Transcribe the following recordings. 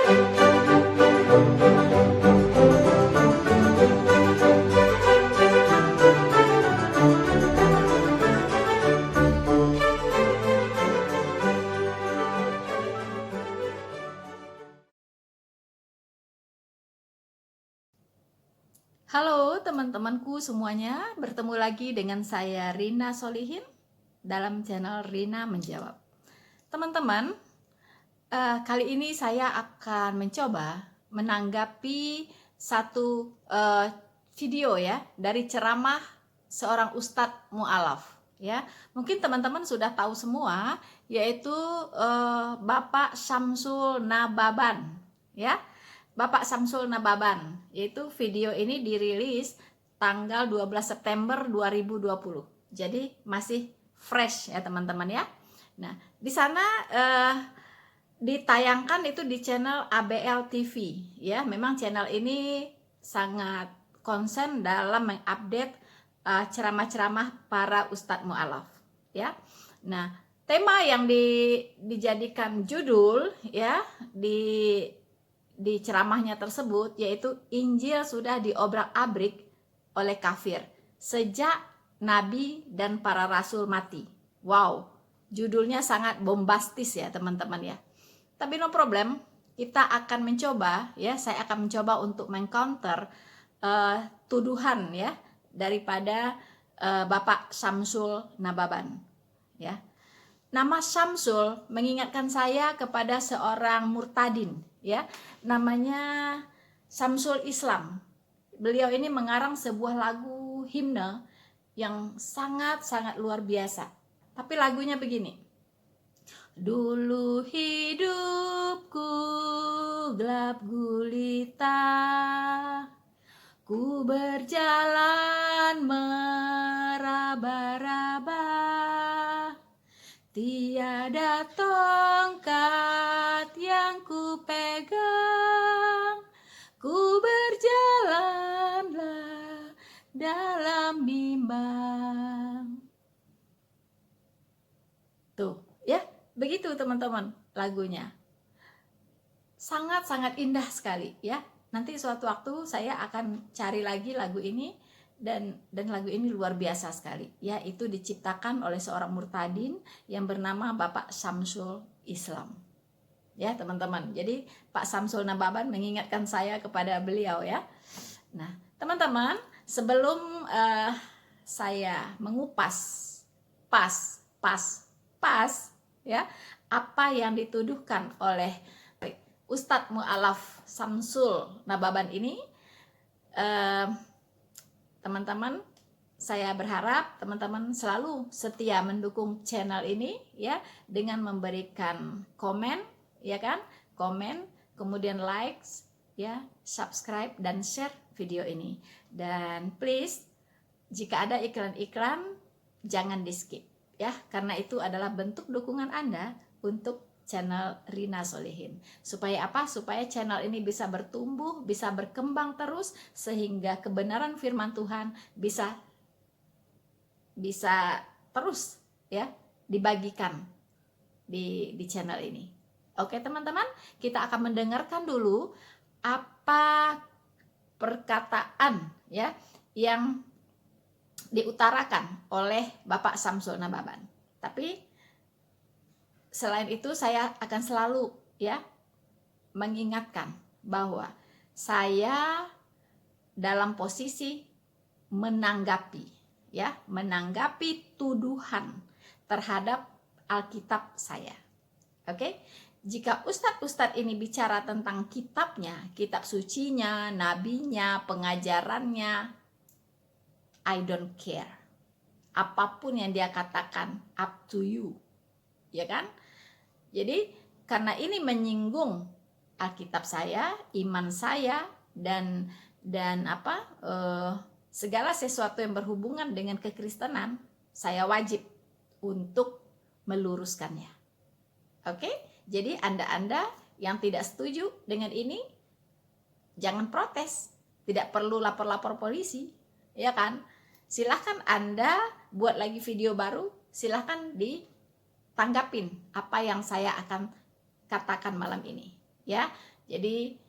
Halo teman-temanku semuanya, bertemu lagi dengan saya Rina Solihin dalam channel Rina Menjawab. Teman-teman, kali ini saya akan mencoba menanggapi satu video ya dari ceramah seorang Ustadz Mu'alaf ya. Mungkin teman-teman sudah tahu semua, yaitu Bapak Syamsul Nababan ya. Bapak Syamsul Nababan, yaitu video ini dirilis tanggal 12 September 2020. Jadi masih fresh ya teman-teman ya. Nah, di sana ditayangkan itu di channel ABL TV ya. Memang channel ini sangat konsen dalam mengupdate ceramah-ceramah para Ustadz Mu'alaf ya. Nah, tema yang dijadikan judul ya di ceramahnya tersebut yaitu Injil sudah diobrak-abrik oleh kafir sejak Nabi dan para Rasul mati. Wow, judulnya sangat bombastis ya teman-teman ya. Tapi no problem, kita akan mencoba ya, saya akan mencoba untuk mengcounter tuduhan ya daripada Bapak Syamsul Nababan ya. Nama Syamsul mengingatkan saya kepada seorang murtadin ya, namanya Syamsul Islam. Beliau ini mengarang sebuah lagu himne yang sangat-sangat luar biasa. Tapi lagunya begini. Dulu hidupku gelap gulita, ku berjalan meraba-raba, tiada tongkat yang ku pegang, ku berjalanlah dalam bimbang. Tuh, ya, begitu teman-teman lagunya. Sangat-sangat indah sekali ya. Nanti suatu waktu saya akan cari lagi lagu ini. Dan lagu ini luar biasa sekali ya, itu diciptakan oleh seorang murtadin yang bernama Bapak Syamsul Islam ya teman-teman. Jadi Pak Syamsul Nababan mengingatkan saya kepada beliau ya. Nah teman-teman, sebelum saya mengupas pas ya apa yang dituduhkan oleh Ustadz Mu'alaf Syamsul Nababan ini, teman-teman, saya berharap teman-teman selalu setia mendukung channel ini ya, dengan memberikan komen ya kan, komen, kemudian likes ya, subscribe dan share video ini. Dan please, jika ada iklan-iklan jangan di skip ya, karena itu adalah bentuk dukungan Anda untuk channel Rina Solihin. Supaya apa? Supaya channel ini bisa bertumbuh, bisa berkembang terus, sehingga kebenaran firman Tuhan bisa terus ya dibagikan di channel ini. Oke teman-teman, kita akan mendengarkan dulu apa perkataan ya yang diutarakan oleh Bapak Syamsul Nababan. Tapi selain itu saya akan selalu ya mengingatkan bahwa saya dalam posisi menanggapi tuduhan terhadap Alkitab saya. Oke? Jika ustadz-ustadz ini bicara tentang kitabnya, kitab sucinya, nabinya, pengajarannya, I don't care. Apapun yang dia katakan, up to you. Ya kan? Jadi karena ini menyinggung Alkitab saya, iman saya, dan segala sesuatu yang berhubungan dengan kekristenan, saya wajib untuk meluruskannya. Oke? Jadi Anda yang tidak setuju dengan ini, jangan protes, tidak perlu lapor-lapor polisi, ya kan? Silahkan Anda buat lagi video baru, silahkan tanggapin apa yang saya akan katakan malam ini. ya. Jadi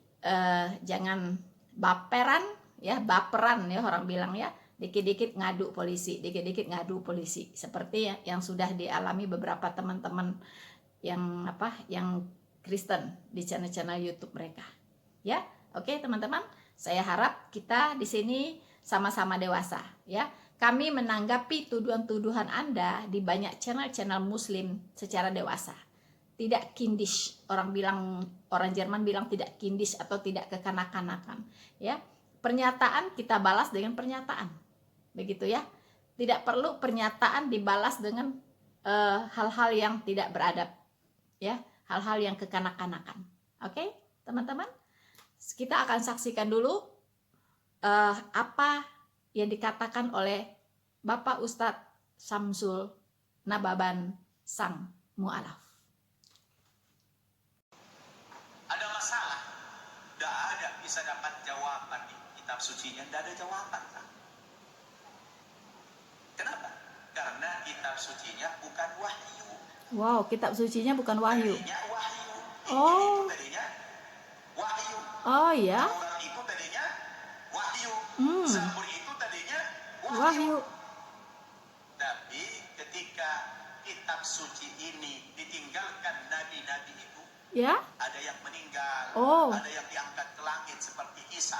jangan baperan ya, baperan ya orang bilang ya, dikit-dikit ngadu polisi, dikit-dikit ngadu polisi, seperti yang sudah dialami beberapa teman-teman yang yang Kristen di channel-channel YouTube mereka. Ya, oke teman-teman, saya harap kita di sini sama-sama dewasa ya. Kami menanggapi tuduhan-tuduhan Anda di banyak channel-channel Muslim secara dewasa. Tidak kindish, orang Jerman bilang tidak kindish atau tidak kekanak-kanakan ya. Pernyataan kita balas dengan pernyataan, begitu ya. Tidak perlu pernyataan dibalas dengan hal-hal yang tidak beradab ya, hal-hal yang kekanak-kanakan. Oke teman-teman, kita akan saksikan dulu apa yang dikatakan oleh Bapak Ustadz Samsul Nababan Sang Mu'alaf. Ada masalah? Tidak ada bisa dapat jawaban di kitab sucinya, tidak ada jawaban. Kenapa? Karena kitab sucinya bukan wahyu. Wow, kitab sucinya bukan wahyu. Tadinya wahyu. Oh. Itu tadinya wahyu. Oh ya. Taurat itu tadinya wahyu. Zabur itu tadinya Wahyu. Tapi ketika kitab suci ini ditinggalkan nabi-nabi itu, Ya. ada yang meninggal, ada yang diangkat ke langit seperti Isa.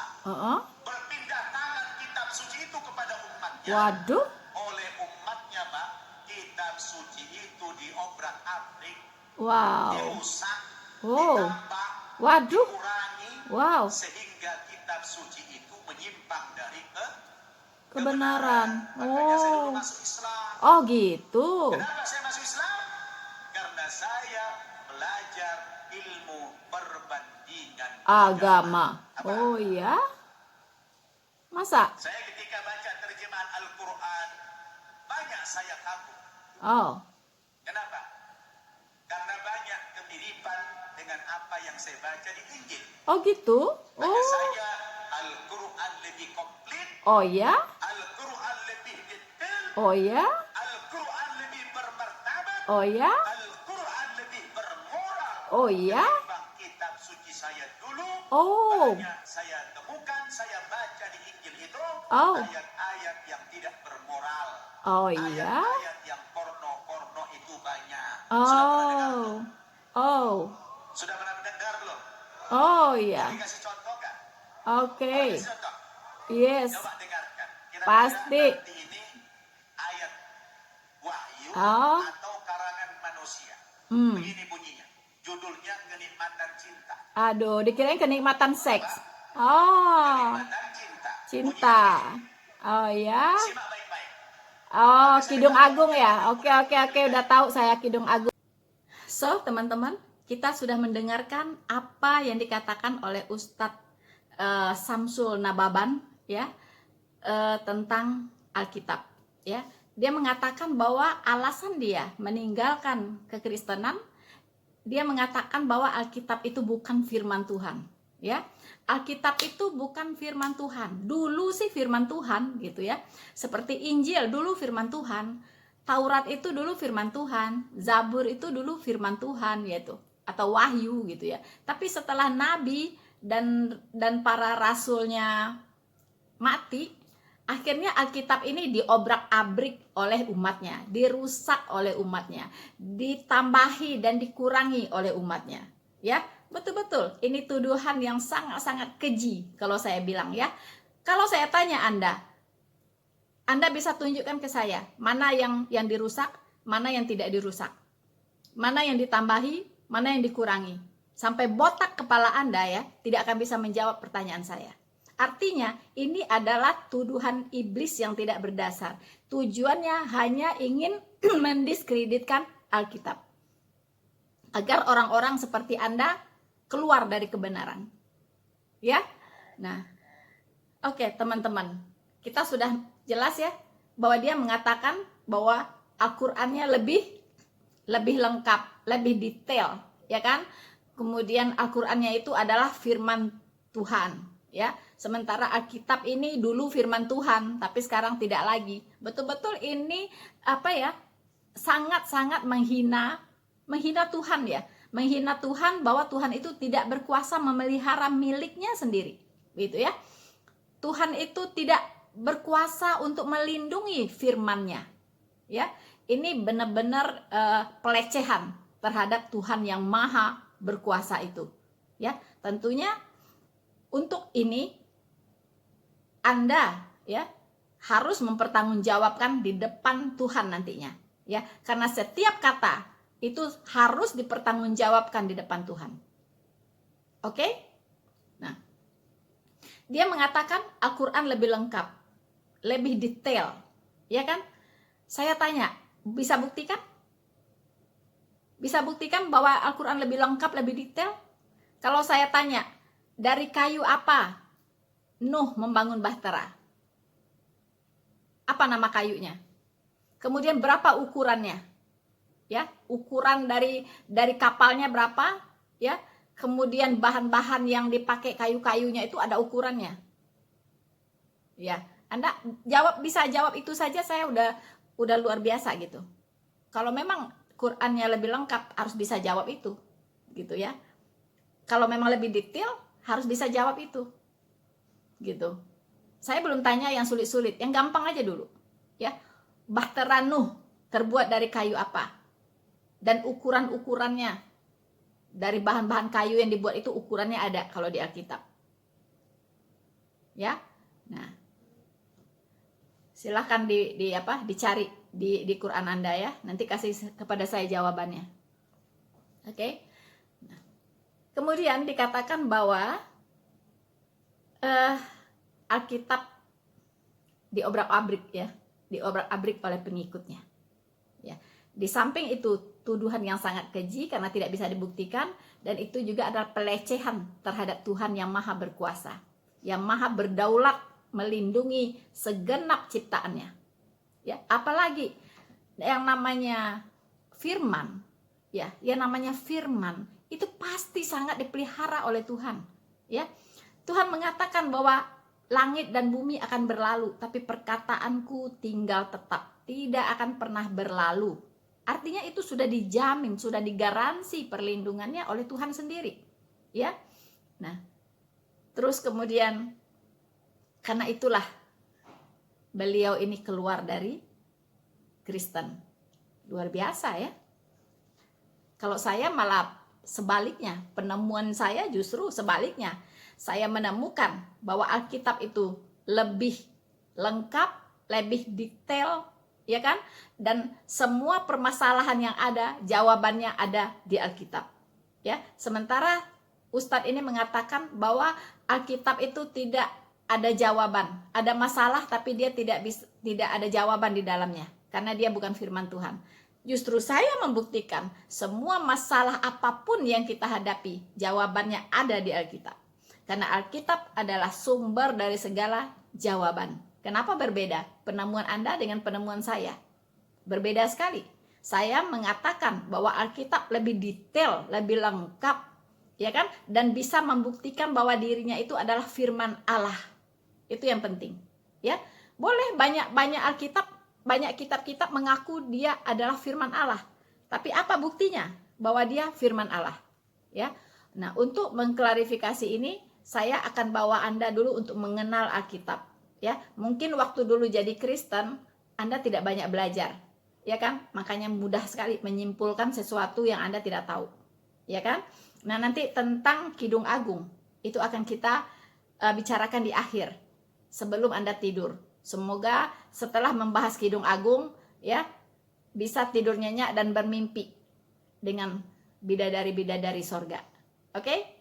Berpindah tangan kitab suci itu kepada umatnya. Waduh. Oleh umatnya, Pak, kitab suci itu diobrak-abrik, dirusak, ditambah, dikurangi, sehingga kitab suci itu menyimpang dari kebenaran. Makanya saya dulu masuk Islam. Oh gitu. Kenapa saya masuk Islam? Karena saya belajar ilmu perbandingan agama. Oh ya? Masa? Saya ketika baca terjemahan Al-Quran, banyak saya kagum. Oh. Kenapa? Karena banyak kemiripan dengan apa yang saya baca di Injil. Oh gitu? Bagi saya Al-Quran lebih komplit. Oh ya? Al-Quran lebih detail. Oh ya? Al-Quran lebih bermartabat. Oh ya? Al-Quran lebih bermoral. Oh ya? Ketimbang kitab suci saya dulu. Banyak saya temukan, saya baca di Injil itu ayat-ayat yang tidak bermoral. Oh iya? Ayat-ayat yang porno itu banyak. Sudah pernah mendengar belum? Oh iya. Boleh kasih contoh kan? Oke. Contoh. Yes. Coba dengarkan. Kira-kira Pasti. nanti ini ayat wahyu atau karangan manusia. Begini bunyinya. Judulnya kenikmatan cinta. Aduh, dikirain kenikmatan seks. Kenikmatan Cinta. Oh ya. Simak baik-baik. Oh, Kidung Agung ya. Oke, udah tahu saya Kidung Agung. So, teman-teman, kita sudah mendengarkan apa yang dikatakan oleh Ustadz Samsul Nababan ya, tentang Alkitab ya. Dia mengatakan bahwa alasan dia meninggalkan kekristenan, dia mengatakan bahwa Alkitab itu bukan firman Tuhan ya. Alkitab itu bukan firman Tuhan. Dulu sih firman Tuhan gitu ya. Seperti Injil dulu firman Tuhan, Taurat itu dulu firman Tuhan, Zabur itu dulu firman Tuhan yaitu, atau wahyu gitu ya. Tapi setelah nabi dan para rasulnya mati, akhirnya Alkitab ini diobrak-abrik oleh umatnya, dirusak oleh umatnya, ditambahi dan dikurangi oleh umatnya ya. Betul-betul ini tuduhan yang sangat-sangat keji kalau saya bilang ya. Kalau saya tanya Anda bisa tunjukkan ke saya mana yang dirusak, mana yang tidak dirusak, mana yang ditambahi, mana yang dikurangi. Sampai botak kepala Anda ya, tidak akan bisa menjawab pertanyaan saya. Artinya ini adalah tuduhan iblis yang tidak berdasar. Tujuannya hanya ingin mendiskreditkan Alkitab, agar orang-orang seperti Anda keluar dari kebenaran ya. Nah, oke teman-teman, kita sudah jelas ya bahwa dia mengatakan bahwa Al-Qur'annya lebih lengkap, lebih detail ya kan. Kemudian Al-Qur'annya itu adalah firman Tuhan ya. Sementara Alkitab ini dulu firman Tuhan, tapi sekarang tidak lagi. Betul-betul ini sangat-sangat menghina Tuhan ya, menghina Tuhan, bahwa Tuhan itu tidak berkuasa memelihara miliknya sendiri, gitu ya. Tuhan itu tidak berkuasa untuk melindungi firman-Nya, ya. Ini benar-benar pelecehan terhadap Tuhan yang maha berkuasa itu, ya. Tentunya untuk ini Anda, ya, harus mempertanggungjawabkan di depan Tuhan nantinya, ya, karena setiap kata itu harus dipertanggungjawabkan di depan Tuhan. Oke? Nah, dia mengatakan Al-Quran lebih lengkap, lebih detail, ya kan? Saya tanya, bisa buktikan? Bisa buktikan bahwa Al-Quran lebih lengkap, lebih detail? Kalau saya tanya, dari kayu apa Nuh membangun bahtera? Apa nama kayunya? Kemudian berapa ukurannya? Ya, ukuran dari kapalnya berapa? Ya, kemudian bahan-bahan yang dipakai kayu-kayunya itu ada ukurannya. Ya, Anda bisa jawab itu saja, saya udah luar biasa gitu. Kalau memang Qurannya lebih lengkap, harus bisa jawab itu, gitu ya. Kalau memang lebih detail, harus bisa jawab itu, gitu. Saya belum tanya yang sulit-sulit, yang gampang aja dulu, ya. Bahtera Nuh terbuat dari kayu apa? Dan ukuran-ukurannya dari bahan-bahan kayu yang dibuat itu, ukurannya ada kalau di Alkitab, ya. Nah, silahkan dicari di Quran Anda ya. Nanti kasih kepada saya jawabannya. Oke. Nah, kemudian dikatakan bahwa Alkitab diobrak-abrik ya, diobrak-abrik oleh pengikutnya. Ya. Di samping itu tuduhan yang sangat keji karena tidak bisa dibuktikan, dan itu juga adalah pelecehan terhadap Tuhan yang maha berkuasa, yang maha berdaulat melindungi segenap ciptaannya. Ya, apalagi yang namanya firman, ya, yang namanya firman itu pasti sangat dipelihara oleh Tuhan, ya. Tuhan mengatakan bahwa langit dan bumi akan berlalu, tapi perkataanku tinggal tetap, tidak akan pernah berlalu. Artinya itu sudah dijamin, sudah digaransi perlindungannya oleh Tuhan sendiri, ya. Nah, terus kemudian karena itulah beliau ini keluar dari Kristen. Luar biasa ya. Kalau saya malah sebaliknya, penemuan saya justru sebaliknya. Saya menemukan bahwa Alkitab itu lebih lengkap, lebih detail, ya kan? Dan semua permasalahan yang ada, jawabannya ada di Alkitab. Ya, sementara Ustadz ini mengatakan bahwa Alkitab itu tidak ada jawaban, ada masalah tapi dia tidak ada jawaban di dalamnya karena dia bukan firman Tuhan. Justru saya membuktikan semua masalah apapun yang kita hadapi, jawabannya ada di Alkitab. Karena Alkitab adalah sumber dari segala jawaban. Kenapa berbeda penemuan Anda dengan penemuan saya? Berbeda sekali. Saya mengatakan bahwa Alkitab lebih detail, lebih lengkap, ya kan? Dan bisa membuktikan bahwa dirinya itu adalah firman Allah. Itu yang penting, ya. Boleh banyak Alkitab, banyak kitab-kitab mengaku dia adalah firman Allah. Tapi apa buktinya bahwa dia firman Allah, ya? Nah, untuk mengklarifikasi ini, saya akan bawa Anda dulu untuk mengenal Alkitab, ya. Mungkin waktu dulu jadi Kristen, Anda tidak banyak belajar, ya kan? Makanya mudah sekali menyimpulkan sesuatu yang Anda tidak tahu, ya kan? Nah, nanti tentang Kidung Agung itu akan kita bicarakan di akhir sebelum Anda tidur. Semoga setelah membahas Kidung Agung, ya, bisa tidur nyenyak dan bermimpi dengan bidadari-bidadari sorga. Oke?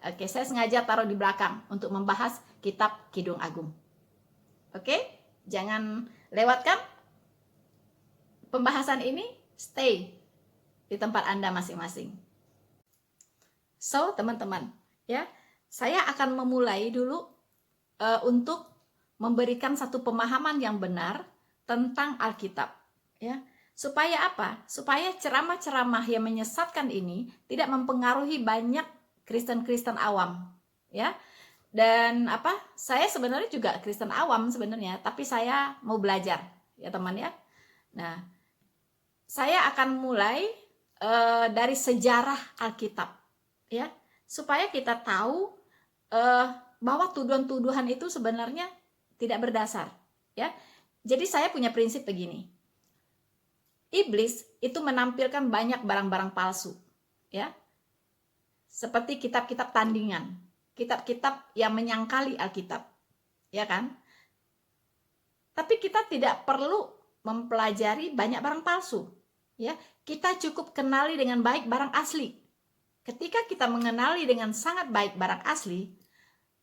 Oke, saya sengaja taruh di belakang untuk membahas kitab Kidung Agung. Oke? Jangan lewatkan pembahasan ini, stay di tempat Anda masing-masing. So, teman-teman, ya, saya akan memulai dulu untuk memberikan satu pemahaman yang benar tentang Alkitab, ya. Supaya apa? Supaya ceramah-ceramah yang menyesatkan ini tidak mempengaruhi banyak Kristen-Kristen awam, ya. Dan saya sebenarnya juga Kristen awam sebenarnya, tapi saya mau belajar, ya teman ya. Nah, saya akan mulai dari sejarah Alkitab, ya, supaya kita tahu bahwa tuduhan-tuduhan itu sebenarnya tidak berdasar, ya. Jadi saya punya prinsip begini. Iblis itu menampilkan banyak barang-barang palsu, ya. Seperti kitab-kitab tandingan, kitab-kitab yang menyangkali Alkitab, ya kan? Tapi kita tidak perlu mempelajari banyak barang palsu, ya. Kita cukup kenali dengan baik barang asli. Ketika kita mengenali dengan sangat baik barang asli,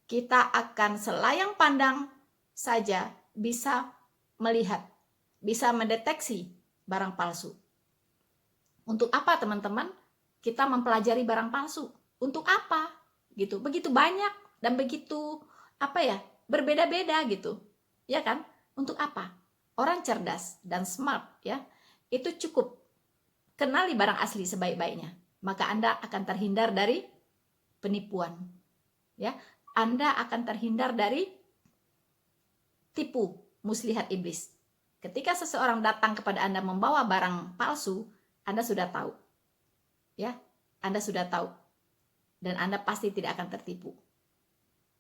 kita akan selayang pandang saja bisa melihat, bisa mendeteksi barang palsu. Untuk apa teman-teman kita mempelajari barang palsu? Untuk apa? Gitu. Begitu banyak dan begitu berbeda-beda gitu. Ya kan? Untuk apa? Orang cerdas dan smart, ya, itu cukup kenali barang asli sebaik-baiknya. Maka Anda akan terhindar dari penipuan. Ya, Anda akan terhindar dari tipu muslihat iblis. Ketika seseorang datang kepada Anda membawa barang palsu, Anda sudah tahu. Ya, Anda sudah tahu. Dan Anda pasti tidak akan tertipu.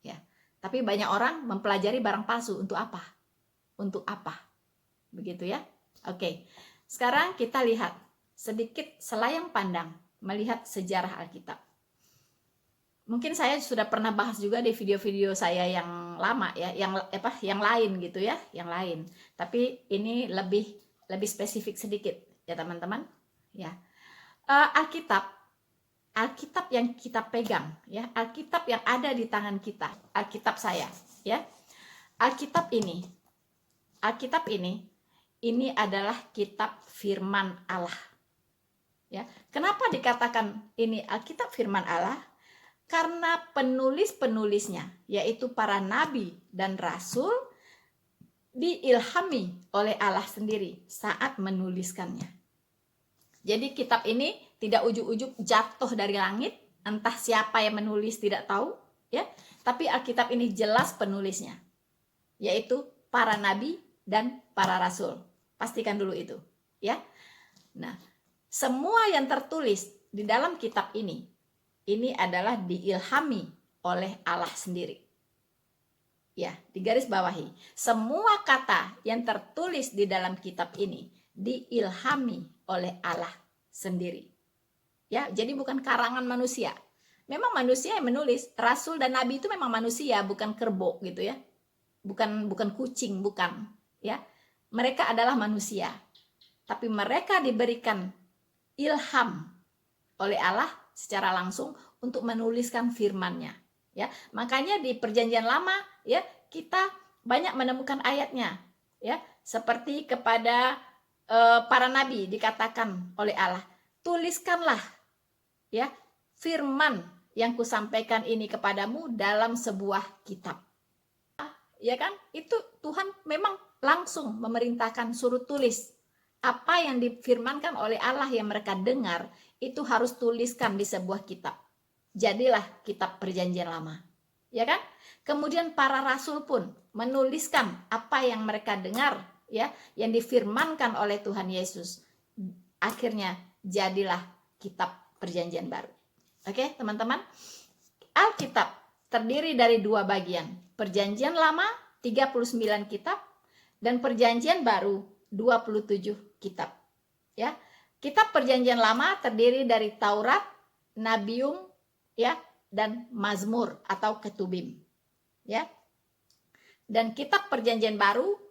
Ya. Tapi banyak orang mempelajari barang palsu untuk apa? Untuk apa? Begitu ya. Oke. Sekarang kita lihat sedikit selayang pandang melihat sejarah Alkitab. Mungkin saya sudah pernah bahas juga di video-video saya yang lama ya, yang lain gitu ya, yang lain. Tapi ini lebih spesifik sedikit ya teman-teman. Ya, Alkitab yang kita pegang ya, Alkitab yang ada di tangan kita, Alkitab saya ya. Alkitab ini adalah kitab firman Allah. Ya, kenapa dikatakan ini Alkitab firman Allah? Karena penulis-penulisnya, yaitu para nabi dan rasul, diilhami oleh Allah sendiri saat menuliskannya. Jadi kitab ini tidak ujug-ujug jatuh dari langit, entah siapa yang menulis tidak tahu, ya. Tapi Alkitab ini jelas penulisnya, yaitu para nabi dan para rasul. Pastikan dulu itu, ya. Nah, semua yang tertulis di dalam kitab ini adalah diilhami oleh Allah sendiri. Ya, digaris bawahi. Semua kata yang tertulis di dalam kitab ini diilhami oleh Allah sendiri. Ya, jadi bukan karangan manusia. Memang manusia yang menulis, rasul dan nabi itu memang manusia, bukan kerbau gitu ya. Bukan kucing, bukan, ya. Mereka adalah manusia. Tapi mereka diberikan ilham oleh Allah secara langsung untuk menuliskan firman-Nya, ya. Makanya di Perjanjian Lama, ya, kita banyak menemukan ayatnya, ya, seperti kepada para nabi dikatakan oleh Allah, tuliskanlah, ya, firman yang kusampaikan ini kepadamu dalam sebuah kitab. Ya kan? Itu Tuhan memang langsung memerintahkan suruh tulis. Apa yang difirmankan oleh Allah yang mereka dengar, itu harus tuliskan di sebuah kitab. Jadilah kitab Perjanjian Lama. Ya kan? Kemudian para rasul pun menuliskan apa yang mereka dengar, ya, yang difirmankan oleh Tuhan Yesus. Akhirnya jadilah kitab Perjanjian Baru. Oke, teman-teman? Alkitab terdiri dari dua bagian. Perjanjian Lama 39 kitab dan Perjanjian Baru 27 kitab. Ya. Kitab Perjanjian Lama terdiri dari Taurat, Nabium, ya, dan Mazmur atau Ketubim. Ya. Dan kitab Perjanjian Baru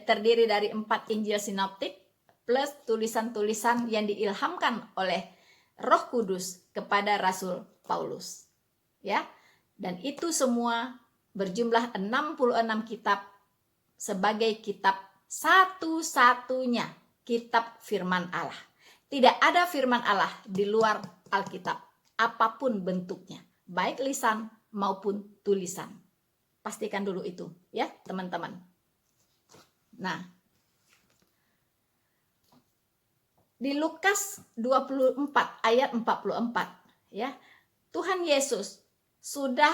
terdiri dari 4 Injil sinoptik plus tulisan-tulisan yang diilhamkan oleh Roh Kudus kepada Rasul Paulus. Ya. Dan itu semua berjumlah 66 kitab sebagai kitab satu-satunya kitab firman Allah. Tidak ada firman Allah di luar Alkitab, apapun bentuknya, baik lisan maupun tulisan. Pastikan dulu itu, ya, teman-teman. Nah, di Lukas 24 ayat 44, ya, Tuhan Yesus sudah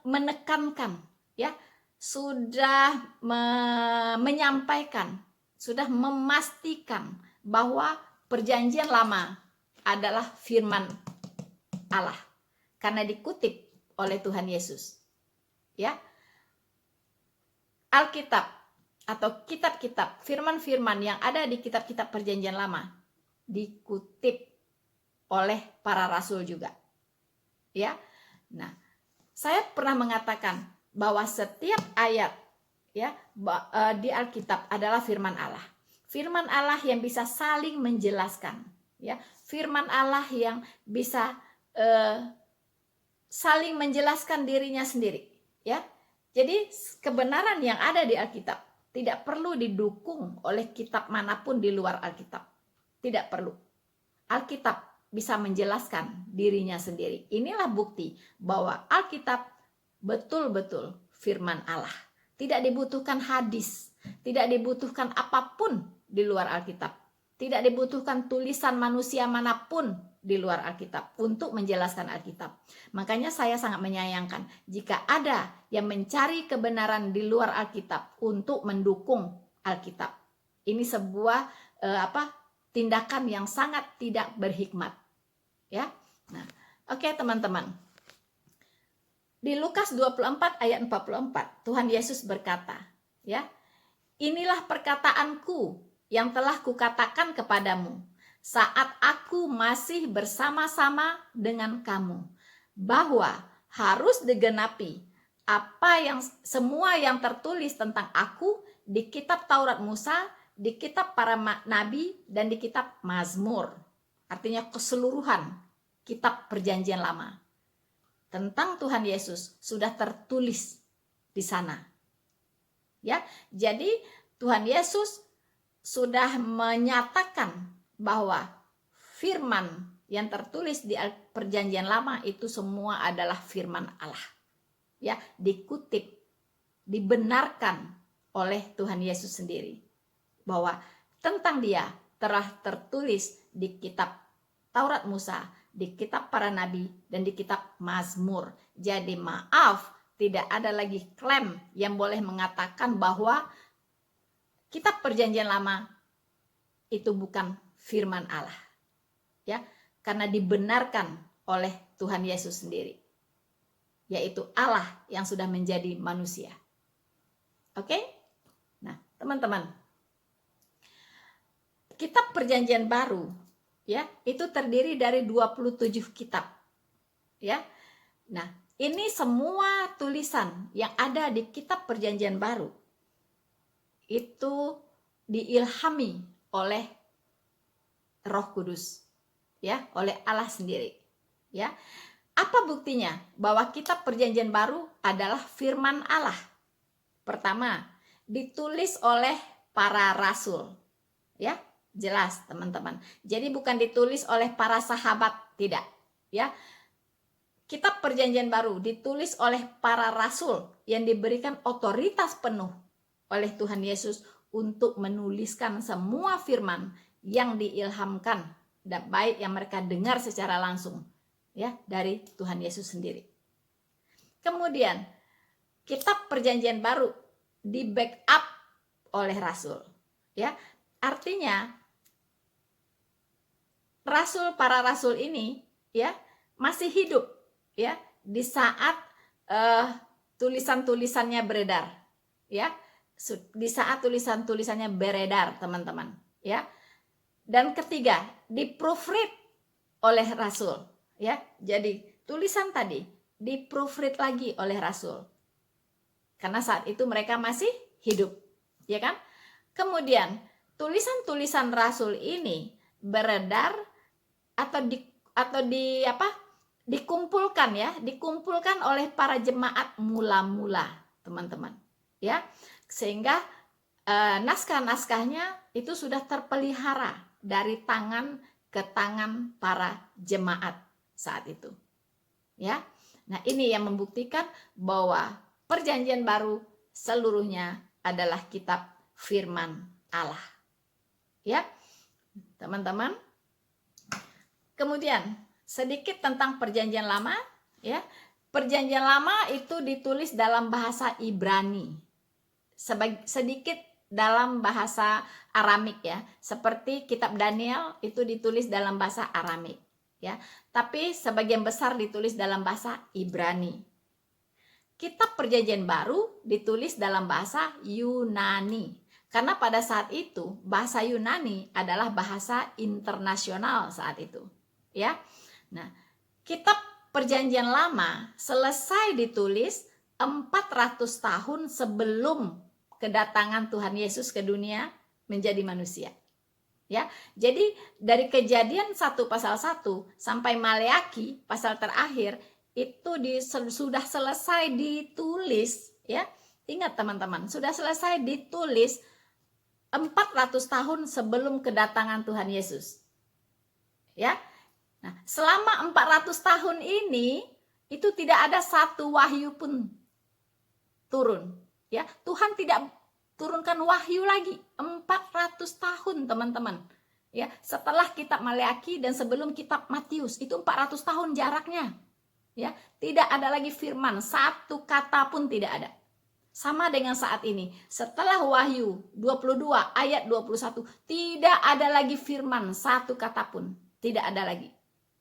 menekankan, ya, sudah menyampaikan, sudah memastikan bahwa perjanjian lama adalah firman Allah karena dikutip oleh Tuhan Yesus. Ya. Alkitab atau kitab-kitab, firman-firman yang ada di kitab-kitab perjanjian lama dikutip oleh para rasul juga. Ya. Nah, saya pernah mengatakan bahwa setiap ayat ya di Alkitab adalah firman Allah. Firman Allah yang bisa saling menjelaskan, ya. Firman Allah yang bisa saling menjelaskan dirinya sendiri, ya. Jadi kebenaran yang ada di Alkitab tidak perlu didukung oleh kitab manapun di luar Alkitab. Tidak perlu. Alkitab bisa menjelaskan dirinya sendiri. Inilah bukti bahwa Alkitab betul-betul firman Allah. Tidak dibutuhkan hadis, tidak dibutuhkan apapun di luar Alkitab. Tidak dibutuhkan tulisan manusia manapun di luar Alkitab untuk menjelaskan Alkitab. Makanya saya sangat menyayangkan jika ada yang mencari kebenaran di luar Alkitab untuk mendukung Alkitab. Ini sebuah tindakan yang sangat tidak berhikmat. Ya. Nah, oke teman-teman. Di Lukas 24 ayat 44, Tuhan Yesus berkata, ya, inilah perkataanku yang telah kukatakan kepadamu saat aku masih bersama-sama dengan kamu, bahwa harus digenapi semua yang tertulis tentang aku di kitab Taurat Musa, di kitab para nabi, dan di kitab Mazmur. Artinya keseluruhan kitab perjanjian lama tentang Tuhan Yesus sudah tertulis di sana. Ya, jadi Tuhan Yesus sudah menyatakan bahwa firman yang tertulis di perjanjian lama itu semua adalah firman Allah. Ya, dikutip, dibenarkan oleh Tuhan Yesus sendiri. Bahwa tentang dia telah tertulis di kitab Taurat Musa, di kitab para nabi, dan di kitab Mazmur. Jadi maaf, tidak ada lagi klaim yang boleh mengatakan bahwa kitab perjanjian lama itu bukan firman Allah. Ya, karena dibenarkan oleh Tuhan Yesus sendiri. Yaitu Allah yang sudah menjadi manusia. Oke? Nah, teman-teman. Kitab perjanjian baru, ya, itu terdiri dari 27 kitab. Ya. Nah, ini semua tulisan yang ada di kitab perjanjian baru itu diilhami oleh Roh Kudus, ya, oleh Allah sendiri, ya. Apa buktinya bahwa kitab perjanjian baru adalah firman Allah? Pertama, ditulis oleh para rasul, ya, jelas teman-teman. Jadi bukan ditulis oleh para sahabat, tidak, ya. Kitab perjanjian baru ditulis oleh para rasul yang diberikan otoritas penuh oleh Tuhan Yesus untuk menuliskan semua firman yang diilhamkan, dan baik yang mereka dengar secara langsung, ya, dari Tuhan Yesus sendiri. Kemudian kitab perjanjian baru di backup oleh rasul, ya. Artinya para rasul ini, ya, masih hidup, ya, di saat tulisan-tulisannya beredar, ya. Di saat tulisan-tulisannya beredar, teman-teman, ya. Dan ketiga, di-proofread oleh rasul, ya. Jadi tulisan tadi di-proofread lagi oleh rasul. Karena saat itu mereka masih hidup, ya kan? Kemudian tulisan-tulisan rasul ini beredar atau dikumpulkan, ya, dikumpulkan oleh para jemaat mula-mula, teman-teman, ya. Sehingga naskah-naskahnya itu sudah terpelihara dari tangan ke tangan para jemaat saat itu, ya. Nah, ini yang membuktikan bahwa perjanjian baru seluruhnya adalah kitab firman Allah, ya, teman-teman. Kemudian sedikit tentang perjanjian lama, ya. Perjanjian lama itu ditulis dalam bahasa Ibrani. Sedikit dalam bahasa Aramik ya. Seperti kitab Daniel itu ditulis dalam bahasa Aramik ya. Tapi sebagian besar ditulis dalam bahasa Ibrani. Kitab Perjanjian Baru ditulis dalam bahasa Yunani. Karena pada saat itu bahasa Yunani adalah bahasa internasional saat itu ya. Nah, kitab Perjanjian Lama selesai ditulis 400 tahun sebelum kedatangan Tuhan Yesus ke dunia menjadi manusia. Ya. Jadi dari Kejadian 1 pasal 1 sampai Maleaki pasal terakhir itu sudah selesai ditulis ya. Ingat teman-teman, sudah selesai ditulis 400 tahun sebelum kedatangan Tuhan Yesus. Ya. Nah, selama 400 tahun ini itu tidak ada satu wahyu pun turun ya. Tuhan tidak turunkan wahyu lagi 400 tahun teman-teman ya. Setelah kitab Maleaki dan sebelum kitab Matius itu 400 tahun jaraknya ya. Tidak ada lagi firman, satu kata pun tidak ada. Sama dengan saat ini, setelah Wahyu 22 ayat 21 tidak ada lagi firman, satu kata pun tidak ada lagi.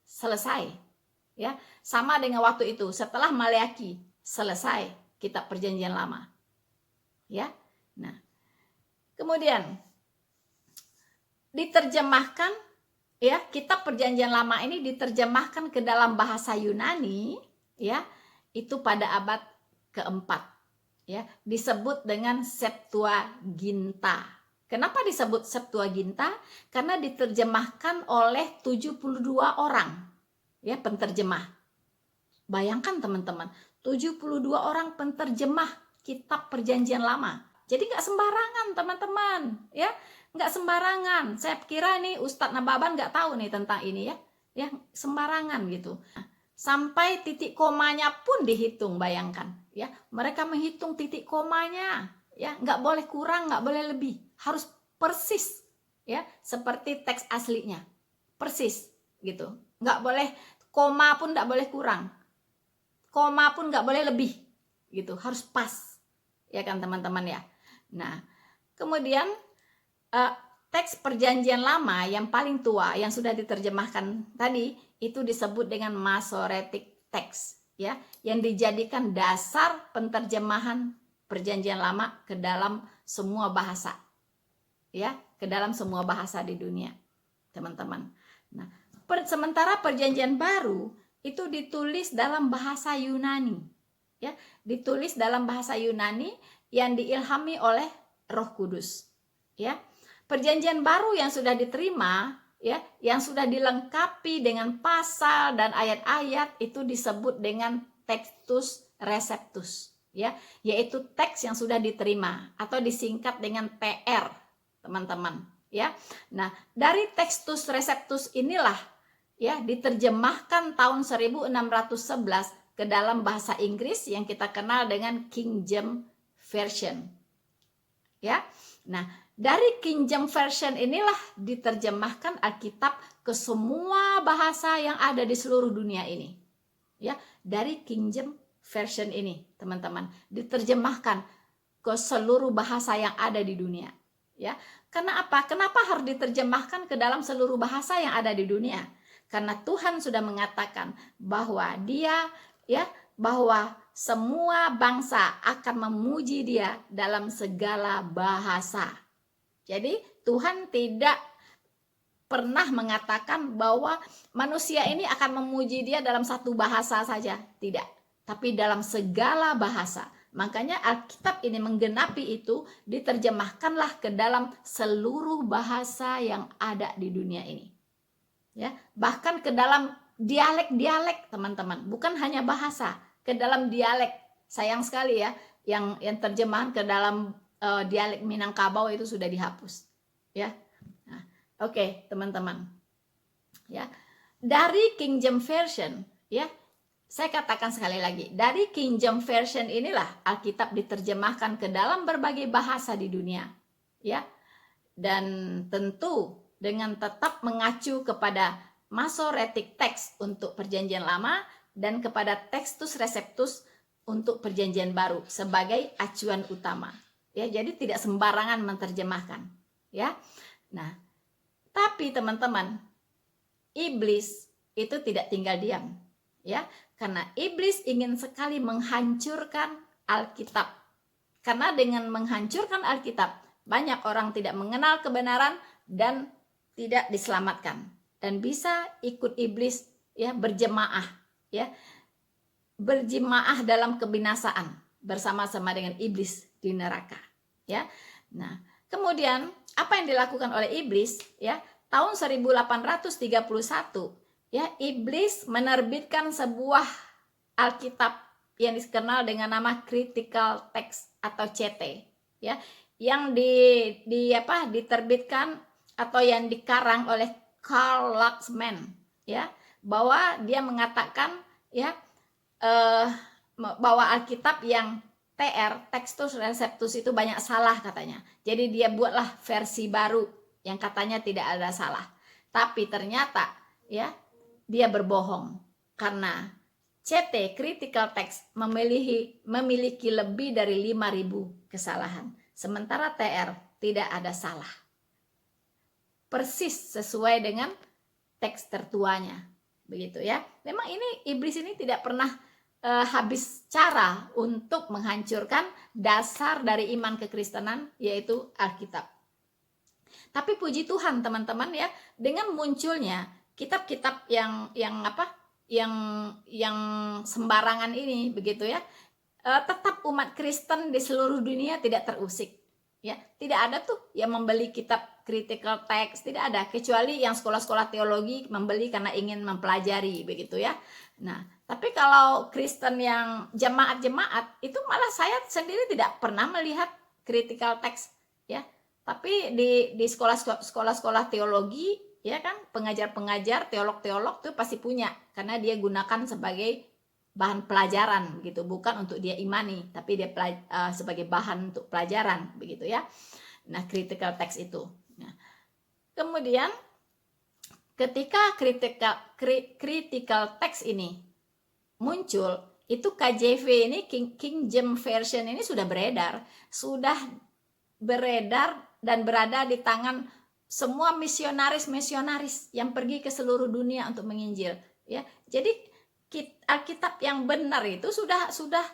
Selesai ya. Sama dengan waktu itu, setelah Maleaki selesai kitab Perjanjian Lama ya. Nah, kemudian diterjemahkan ya, kitab Perjanjian Lama ini diterjemahkan ke dalam bahasa Yunani ya, itu pada abad keempat ya, disebut dengan Septuaginta. Kenapa disebut Septuaginta? Karena diterjemahkan oleh 72 orang ya, penterjemah. Bayangkan teman-teman, 72 orang penterjemah kitab Perjanjian Lama. Jadi nggak sembarangan teman-teman ya, nggak sembarangan. Saya kira nih Ustadz Nababan nggak tahu nih tentang ini ya sembarangan gitu. Sampai titik komanya pun dihitung, bayangkan ya. Mereka menghitung titik komanya ya, nggak boleh kurang, nggak boleh lebih, harus persis ya, seperti teks aslinya, persis gitu. Nggak boleh koma pun, nggak boleh kurang, koma pun nggak boleh lebih gitu, harus pas ya kan teman-teman ya. Nah, kemudian teks Perjanjian Lama yang paling tua yang sudah diterjemahkan tadi itu disebut dengan Masoretic Text ya, yang dijadikan dasar penterjemahan Perjanjian Lama ke dalam semua bahasa ya, ke dalam semua bahasa di dunia teman-teman. Nah, sementara Perjanjian Baru itu ditulis dalam bahasa Yunani ya, ditulis dalam bahasa Yunani yang diilhami oleh Roh Kudus ya. Perjanjian Baru yang sudah diterima ya, yang sudah dilengkapi dengan pasal dan ayat-ayat itu disebut dengan Textus Receptus ya, yaitu teks yang sudah diterima atau disingkat dengan TR teman-teman ya. Nah, dari Textus Receptus inilah ya diterjemahkan tahun 1611 ke dalam bahasa Inggris yang kita kenal dengan King James Version ya. Nah, dari King James Version inilah diterjemahkan Alkitab ke semua bahasa yang ada di seluruh dunia ini ya. Dari King James Version ini teman-teman diterjemahkan ke seluruh bahasa yang ada di dunia ya. Karena apa? Kenapa harus diterjemahkan ke dalam seluruh bahasa yang ada di dunia? Karena Tuhan sudah mengatakan bahwa Dia ya, bahwa semua bangsa akan memuji Dia dalam segala bahasa. Jadi Tuhan tidak pernah mengatakan bahwa manusia ini akan memuji Dia dalam satu bahasa saja, tidak, tapi dalam segala bahasa. Makanya Alkitab ini menggenapi itu, diterjemahkanlah ke dalam seluruh bahasa yang ada di dunia ini ya, bahkan ke dalam dialek-dialek teman-teman, bukan hanya bahasa, ke dalam dialek. Sayang sekali ya, yang terjemahan ke dalam dialek Minangkabau itu sudah dihapus ya. Nah, oke, teman-teman ya, dari King James Version ya, saya katakan sekali lagi, dari King James Version inilah Alkitab diterjemahkan ke dalam berbagai bahasa di dunia ya, dan tentu dengan tetap mengacu kepada Masoretic Text untuk Perjanjian Lama dan kepada Textus Receptus untuk Perjanjian Baru sebagai acuan utama ya. Jadi tidak sembarangan menerjemahkan, ya. Nah, tapi teman-teman, iblis itu tidak tinggal diam, ya. Karena iblis ingin sekali menghancurkan Alkitab. Karena dengan menghancurkan Alkitab, banyak orang tidak mengenal kebenaran dan tidak diselamatkan, dan bisa ikut iblis, ya, berjemaah, ya, berjemaah dalam kebinasaan bersama-sama dengan iblis di neraka, ya. Nah, kemudian apa yang dilakukan oleh iblis, ya? Tahun 1831, ya, iblis menerbitkan sebuah Alkitab yang dikenal dengan nama Critical Text atau CT, ya, yang diterbitkan atau yang dikarang oleh Karl Laxman, ya, bahwa dia mengatakan, ya, bahwa Alkitab yang TR, Textus Receptus, itu banyak salah katanya. Jadi dia buatlah versi baru yang katanya tidak ada salah. Tapi ternyata, ya, dia berbohong, karena CT, Critical Text, memiliki lebih dari 5.000 kesalahan. Sementara TR tidak ada salah. Persis sesuai dengan teks tertuanya. Begitu, ya. Memang ini iblis ini tidak pernah habis cara untuk menghancurkan dasar dari iman kekristenan, yaitu Alkitab. Tapi puji Tuhan teman-teman, ya, dengan munculnya kitab-kitab yang sembarangan ini, begitu, ya, tetap umat Kristen di seluruh dunia tidak terusik, ya. Tidak ada tuh yang membeli kitab critical text, tidak ada, kecuali yang sekolah-sekolah teologi membeli karena ingin mempelajari, begitu, ya. Nah, tapi kalau Kristen yang jemaat-jemaat itu malah saya sendiri tidak pernah melihat critical text, ya. Tapi di sekolah-sekolah teologi, ya kan, pengajar-pengajar, teolog-teolog tuh pasti punya, karena dia gunakan sebagai bahan pelajaran, begitu, bukan untuk dia imani, tapi dia sebagai bahan untuk pelajaran, begitu, ya. Nah, critical text itu. Nah, kemudian ketika critical text ini muncul, itu KJV ini, King James Version ini sudah beredar dan berada di tangan semua misionaris yang pergi ke seluruh dunia untuk menginjil, ya. Jadi Alkitab yang benar itu sudah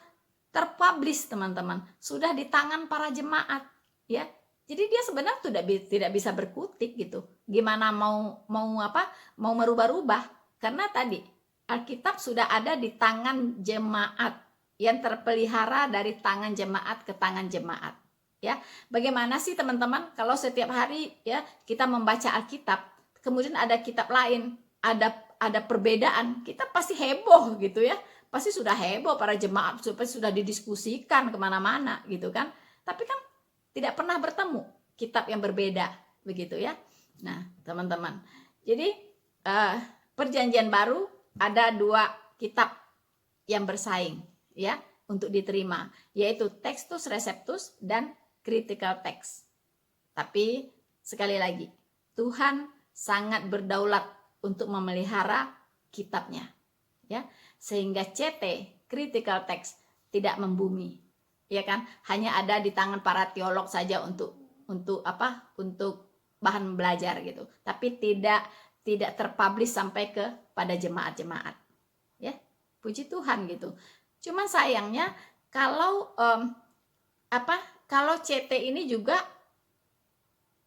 terpublish, teman-teman, sudah di tangan para jemaat, ya. Jadi dia sebenarnya tidak bisa berkutik, gitu. Gimana mau merubah-rubah, karena tadi Alkitab sudah ada di tangan jemaat, yang terpelihara dari tangan jemaat ke tangan jemaat, ya. Bagaimana sih teman-teman kalau setiap hari, ya, kita membaca Alkitab, kemudian ada kitab lain, ada perbedaan, kita pasti heboh, gitu, ya. Pasti sudah heboh para jemaat, sudah didiskusikan kemana-mana, gitu kan. Tapi kan tidak pernah bertemu kitab yang berbeda, begitu, ya. Nah, teman-teman, jadi perjanjian baru ada 2 kitab yang bersaing, ya, untuk diterima, yaitu Textus Receptus dan Critical Text. Tapi sekali lagi, Tuhan sangat berdaulat untuk memelihara kitabnya, ya, sehingga CT, Critical Text, tidak membumi, ya kan, hanya ada di tangan para teolog saja untuk bahan belajar, gitu, tapi tidak terpublish sampai pada jemaat-jemaat, ya. Puji Tuhan, gitu. Cuman sayangnya kalau CT ini juga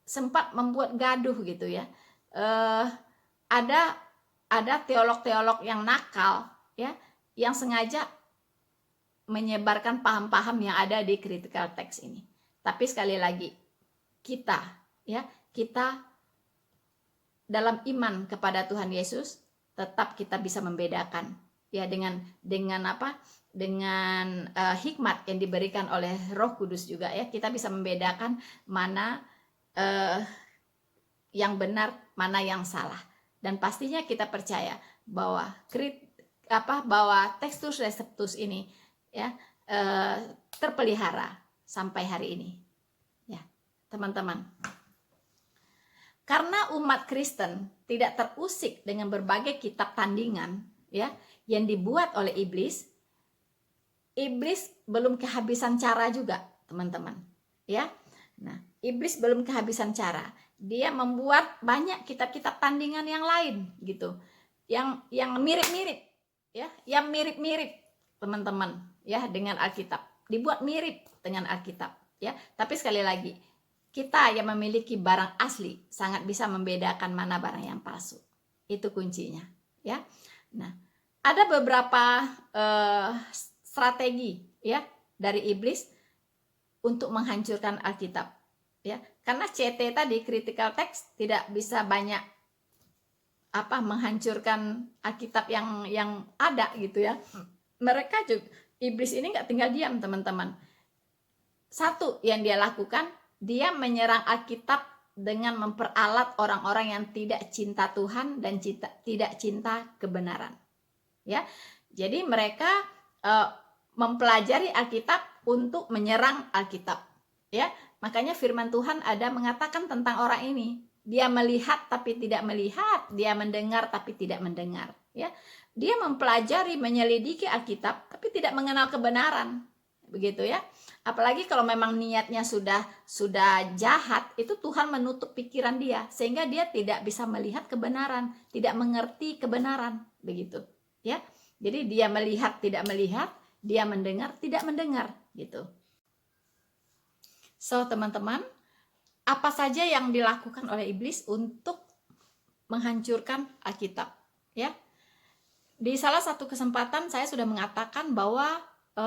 sempat membuat gaduh, gitu, ya. Ada teolog-teolog yang nakal, ya, yang sengaja menyebarkan paham-paham yang ada di critical text ini. Tapi sekali lagi, kita dalam iman kepada Tuhan Yesus, tetap kita bisa membedakan, ya, dengan hikmat yang diberikan oleh Roh Kudus juga, ya. Kita bisa membedakan mana yang benar, mana yang salah. Dan pastinya kita percaya bahwa Textus Receptus ini, ya, terpelihara sampai hari ini, ya, teman-teman. Karena umat Kristen tidak terusik dengan berbagai kitab tandingan, ya, yang dibuat oleh iblis belum kehabisan cara juga, teman-teman. ya. Nah, iblis belum kehabisan cara. Dia membuat banyak kitab-kitab tandingan yang lain gitu. Yang mirip-mirip ya, yang mirip-mirip teman-teman ya dengan Alkitab. Dibuat mirip dengan Alkitab ya. Tapi sekali lagi, kita yang memiliki barang asli sangat bisa membedakan mana barang yang palsu. Itu kuncinya ya. Nah, ada beberapa strategi ya dari iblis untuk menghancurkan Alkitab ya. Karena CT tadi, critical text, tidak bisa banyak menghancurkan Alkitab yang ada gitu ya. Mereka juga, iblis ini nggak tinggal diam teman-teman. Satu yang dia lakukan, dia menyerang Alkitab dengan memperalat orang-orang yang tidak cinta Tuhan dan tidak cinta kebenaran ya. Jadi mereka mempelajari Alkitab untuk menyerang Alkitab ya. Makanya firman Tuhan ada mengatakan tentang orang ini, dia melihat tapi tidak melihat, dia mendengar tapi tidak mendengar ya. Dia mempelajari, menyelidiki Alkitab tapi tidak mengenal kebenaran, begitu ya. Apalagi kalau memang niatnya sudah jahat, itu Tuhan menutup pikiran dia sehingga dia tidak bisa melihat kebenaran, tidak mengerti kebenaran, begitu ya. Jadi dia melihat tidak melihat, dia mendengar tidak mendengar gitu. So teman-teman, apa saja yang dilakukan oleh iblis untuk menghancurkan Alkitab ya. Di salah satu kesempatan saya sudah mengatakan bahwa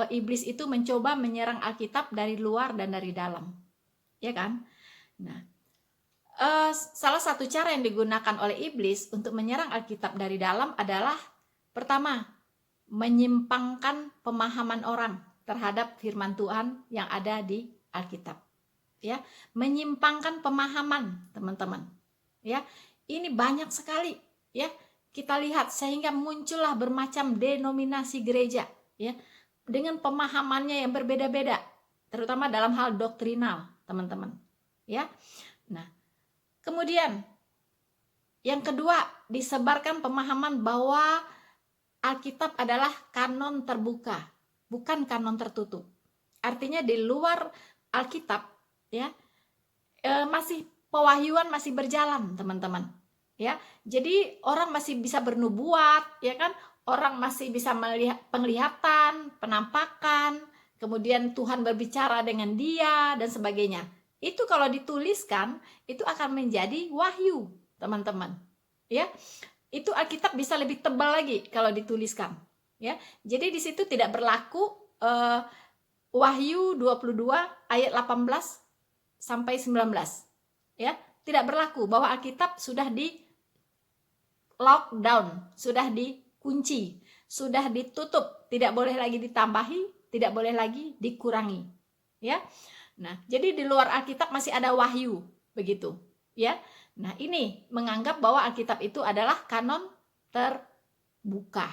iblis itu mencoba menyerang Alkitab dari luar dan dari dalam ya kan. Nah, salah satu cara yang digunakan oleh iblis untuk menyerang Alkitab dari dalam adalah, pertama, menyimpangkan pemahaman orang terhadap firman Tuhan yang ada di Alkitab ya. Menyimpangkan pemahaman teman-teman ya. Ini banyak sekali ya kita lihat, sehingga muncullah bermacam denominasi gereja ya, dengan pemahamannya yang berbeda-beda, terutama dalam hal doktrinal teman-teman ya. Nah, kemudian yang kedua, disebarkan pemahaman bahwa Alkitab adalah kanon terbuka, bukan kanon tertutup. Artinya di luar Alkitab ya, masih pewahyuan masih berjalan teman-teman ya. Jadi orang masih bisa bernubuat ya kan, orang masih bisa melihat penglihatan, penampakan, kemudian Tuhan berbicara dengan dia dan sebagainya. Itu kalau dituliskan itu akan menjadi wahyu teman-teman ya. Itu Alkitab bisa lebih tebal lagi kalau dituliskan ya. Jadi di situ tidak berlaku Wahyu 22 ayat 18 sampai 19 ya. Tidak berlaku bahwa Alkitab sudah di lockdown, sudah dikunci, sudah ditutup, tidak boleh lagi ditambahi, tidak boleh lagi dikurangi ya. Nah, jadi di luar Alkitab masih ada wahyu, begitu ya. Nah, ini menganggap bahwa Alkitab itu adalah kanon terbuka.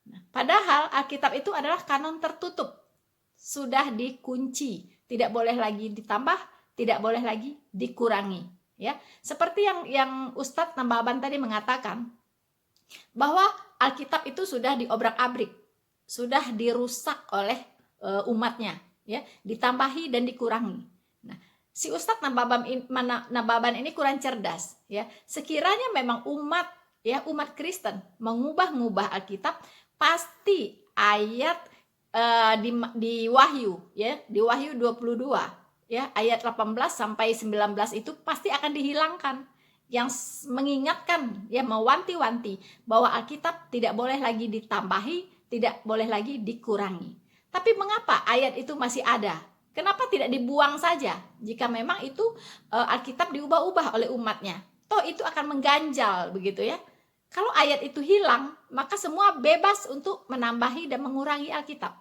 Nah, padahal Alkitab itu adalah kanon tertutup, sudah dikunci, tidak boleh lagi ditambah, tidak boleh lagi dikurangi ya. Seperti yang Ustadz Nambaban tadi mengatakan bahwa Alkitab itu sudah diobrak-abrik, sudah dirusak oleh umatnya ya, ditambahi dan dikurangi. Nah, si Ustadz Nambaban ini kurang cerdas ya. Sekiranya memang umat Kristen mengubah-ngubah Alkitab, pasti ayat di Wahyu ya, di Wahyu 22 ya, ayat 18 sampai 19 itu pasti akan dihilangkan, yang mengingatkan ya, mewanti-wanti bahwa Alkitab tidak boleh lagi ditambahi, tidak boleh lagi dikurangi. Tapi mengapa ayat itu masih ada? Kenapa tidak dibuang saja jika memang itu Alkitab diubah-ubah oleh umatnya? Toh itu akan mengganjal begitu ya. Kalau ayat itu hilang, maka semua bebas untuk menambahi dan mengurangi Alkitab.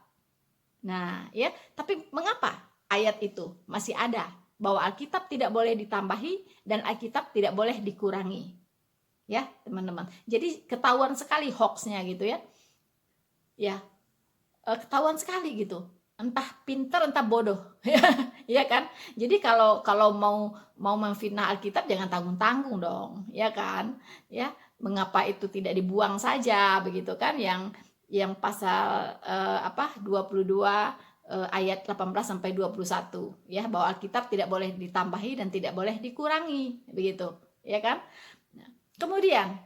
Nah, ya, tapi mengapa ayat itu masih ada bahwa Alkitab tidak boleh ditambahi dan Alkitab tidak boleh dikurangi? Ya, teman-teman. Jadi ketahuan sekali hoaxnya gitu ya. Ya, ketahuan sekali gitu. Entah pintar entah bodoh. Ya kan? Jadi kalau mau memfitnah Alkitab jangan tanggung-tanggung dong, ya kan? Ya, mengapa itu tidak dibuang saja begitu kan, yang pasal 22 ayat 18 sampai 21 ya, bahwa Alkitab tidak boleh ditambahi dan tidak boleh dikurangi, begitu ya kan. Nah, kemudian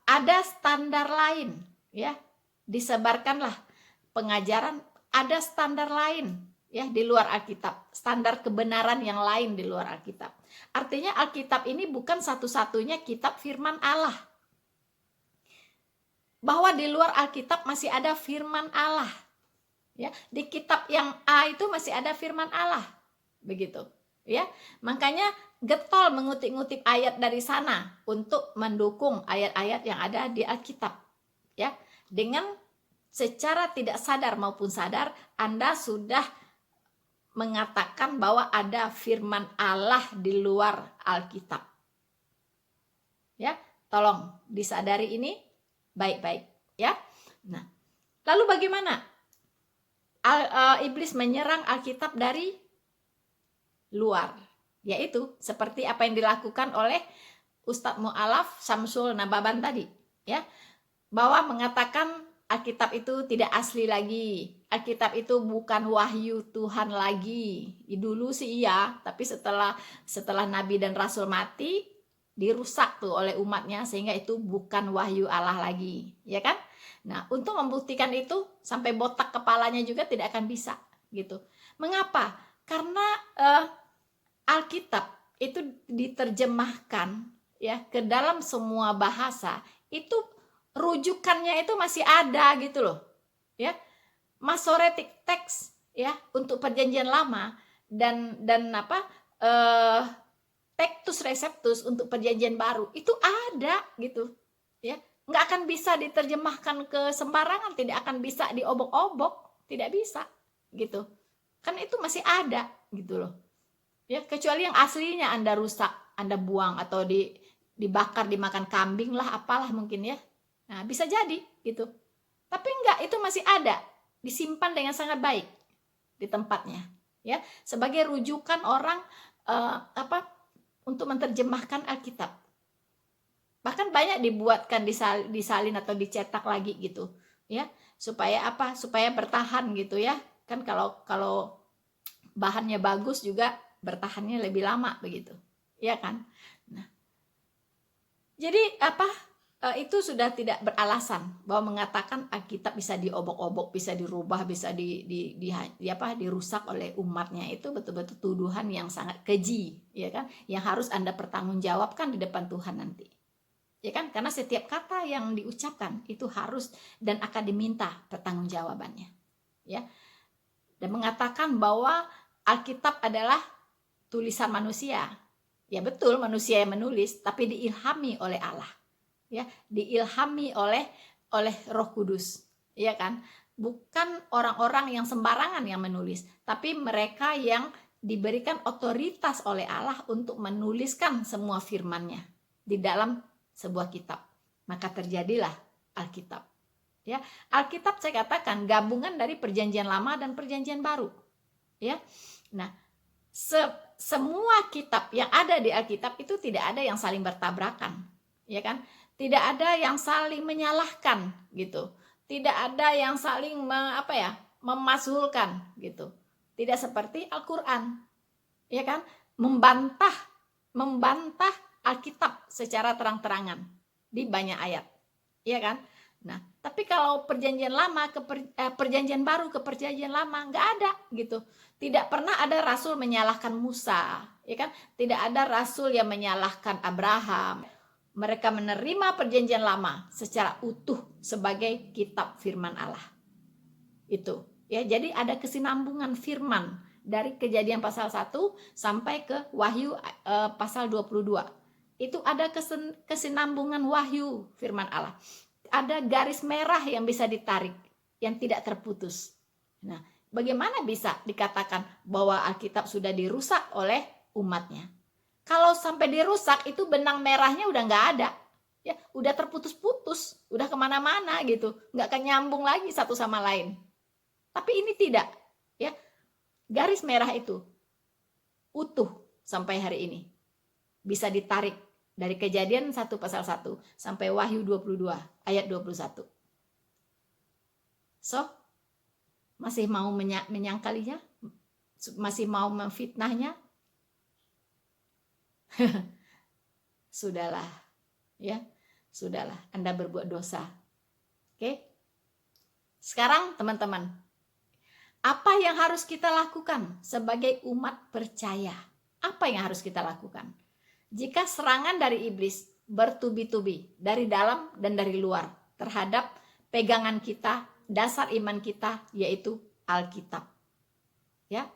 ada standar lain ya, disebarkanlah pengajaran, ada standar lain ya di luar Alkitab, standar kebenaran yang lain di luar Alkitab. Artinya Alkitab ini bukan satu-satunya kitab firman Allah, bahwa di luar Alkitab masih ada firman Allah ya, di kitab yang A itu masih ada firman Allah, begitu ya. Makanya getol mengutip-ngutip ayat dari sana untuk mendukung ayat-ayat yang ada di Alkitab ya. Dengan secara tidak sadar maupun sadar Anda sudah mengatakan bahwa ada firman Allah di luar Alkitab ya. Tolong disadari ini baik-baik ya. Nah, lalu bagaimana iblis menyerang Alkitab dari luar? Yaitu seperti apa yang dilakukan oleh Ustadz Mu'alaf Syamsul Nababan tadi ya, bahwa mengatakan Alkitab itu tidak asli lagi, Alkitab itu bukan wahyu Tuhan lagi. Dulu sih iya, tapi setelah Nabi dan Rasul mati, dirusak tuh oleh umatnya, sehingga itu bukan wahyu Allah lagi, ya kan? Nah, untuk membuktikan itu sampai botak kepalanya juga tidak akan bisa gitu. Mengapa? Karena Alkitab itu diterjemahkan ya ke dalam semua bahasa, itu rujukannya itu masih ada gitu loh. Ya. Masoretic text ya untuk Perjanjian Lama dan Textus Receptus untuk Perjanjian Baru itu ada gitu. Ya. Nggak akan bisa diterjemahkan ke sembarangan, tidak akan bisa diobok-obok, tidak bisa gitu. Kan itu masih ada gitu loh. Ya, kecuali yang aslinya Anda rusak, Anda buang atau dibakar, dimakan kambing lah, apalah mungkin ya. Nah, bisa jadi gitu. Tapi enggak, itu masih ada, disimpan dengan sangat baik di tempatnya ya, sebagai rujukan orang untuk menerjemahkan Alkitab. Bahkan banyak dibuatkan disalin atau dicetak lagi gitu ya, supaya apa? Supaya bertahan gitu ya. Kan kalau bahannya bagus juga bertahannya lebih lama begitu. Ya kan? Nah. Jadi itu sudah tidak beralasan bahwa mengatakan Alkitab bisa diobok-obok, bisa dirubah, bisa dirusak oleh umatnya. Itu betul-betul tuduhan yang sangat keji, ya kan? Yang harus Anda pertanggungjawabkan di depan Tuhan nanti. Ya kan? Karena setiap kata yang diucapkan itu harus dan akan diminta pertanggungjawabannya. Ya. Dan mengatakan bahwa Alkitab adalah tulisan manusia. Ya betul, manusia yang menulis, tapi diilhami oleh Allah. Ya, diilhami oleh Roh Kudus. Ya kan? Bukan orang-orang yang sembarangan yang menulis, tapi mereka yang diberikan otoritas oleh Allah untuk menuliskan semua firman-Nya di dalam sebuah kitab. Maka terjadilah Alkitab. Ya, Alkitab saya katakan gabungan dari Perjanjian Lama dan Perjanjian Baru. Ya. Nah, semua kitab yang ada di Alkitab itu tidak ada yang saling bertabrakan, ya kan? Tidak ada yang saling menyalahkan gitu. Tidak ada yang saling memasukkan gitu. Tidak seperti Al-Qur'an. Ya kan? Membantah Alkitab secara terang-terangan di banyak ayat. Iya kan? Nah, tapi kalau Perjanjian Lama ke Perjanjian Baru ke Perjanjian Lama nggak ada gitu. Tidak pernah ada rasul menyalahkan Musa, ya kan? Tidak ada rasul yang menyalahkan Abraham. Mereka menerima Perjanjian Lama secara utuh sebagai kitab firman Allah. Itu, ya. Jadi ada kesinambungan firman dari Kejadian pasal 1 sampai ke Wahyu pasal 22. Itu ada kesinambungan wahyu firman Allah. Ada garis merah yang bisa ditarik, yang tidak terputus. Nah, bagaimana bisa dikatakan bahwa Alkitab sudah dirusak oleh umatnya? Kalau sampai dirusak, itu benang merahnya udah nggak ada. Ya, udah terputus-putus, udah kemana-mana gitu. Nggak akan nyambung lagi satu sama lain. Tapi ini tidak. Ya, garis merah itu utuh sampai hari ini. Bisa ditarik dari Kejadian 1 pasal 1 sampai Wahyu 22 ayat 21. So, Masih mau menyangkalinya? Masih mau memfitnahnya? Sudahlah, ya. Sudahlah, Anda berbuat dosa. Oke? Sekarang teman-teman, apa yang harus kita lakukan sebagai umat percaya? Apa yang harus kita lakukan? Jika serangan dari iblis bertubi-tubi dari dalam dan dari luar terhadap pegangan kita, dasar iman kita, yaitu Alkitab. Ya.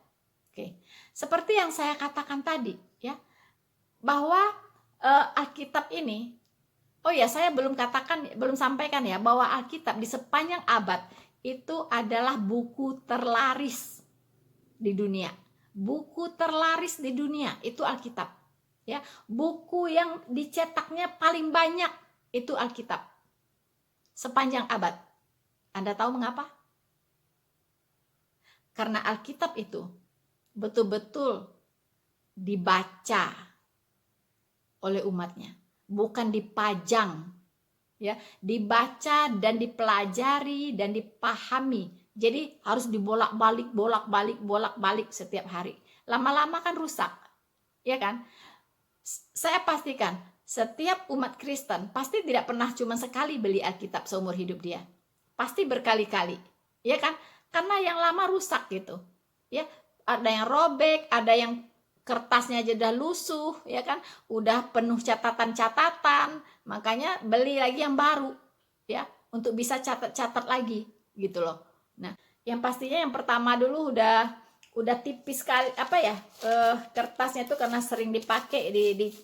Oke. Seperti yang saya katakan tadi, ya, bahwa Alkitab ini, oh ya, saya belum sampaikan ya, bahwa Alkitab di sepanjang abad itu adalah buku terlaris di dunia. Buku terlaris di dunia itu Alkitab. Ya, buku yang dicetaknya paling banyak itu Alkitab. Sepanjang abad. Anda tahu mengapa? Karena Alkitab itu betul-betul dibaca oleh umatnya, bukan dipajang, ya, dibaca dan dipelajari dan dipahami. Jadi harus bolak-balik setiap hari. Lama-lama kan rusak, ya kan? Saya pastikan setiap umat Kristen pasti tidak pernah cuma sekali beli Alkitab seumur hidup dia, pasti berkali-kali, ya kan? Karena yang lama rusak gitu, ya. Ada yang robek, ada yang kertasnya aja udah lusuh, ya kan, udah penuh catatan-catatan, makanya beli lagi yang baru, ya, untuk bisa catat-catat lagi gitu loh. Nah, yang pastinya yang pertama dulu udah tipis sekali, apa ya, kertasnya itu karena sering dipakai